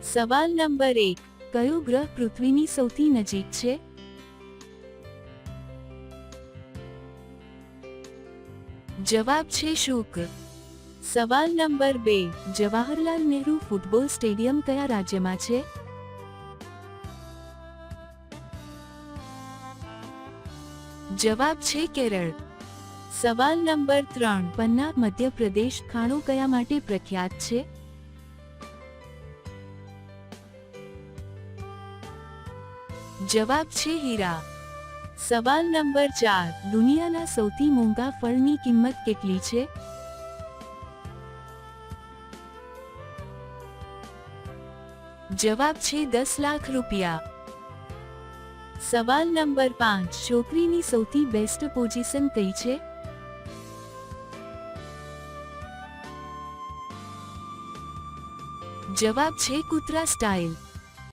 સવાલ નંબર 1, કયો ગ્રહ પૃથ્વીની સૌથી નજીક છે? જવાબ છે શુક્ર. સવાલ number 2, Jawaharlal Nehru football stadium કયા રાજ્યમાં છે? જવાબ છે કેરળ. સવાલ નંબર 3, પન્ના મધ્યપ્રદેશ ખાણો કયા માટે પ્રખ્યાત છે? જવાબ છે હીરા. સવાલ નંબર 4, દુનિયાના સૌથી મોંઘા ફળની કિંમત કેટલી છે? જવાબ છે 10 લાખ રૂપિયા. સવાલ નંબર 5, છોકરીની સૌથી બેસ્ટ પોઝિશન કઈ છે? જવાબ છે કૂતરા સ્ટાઇલ.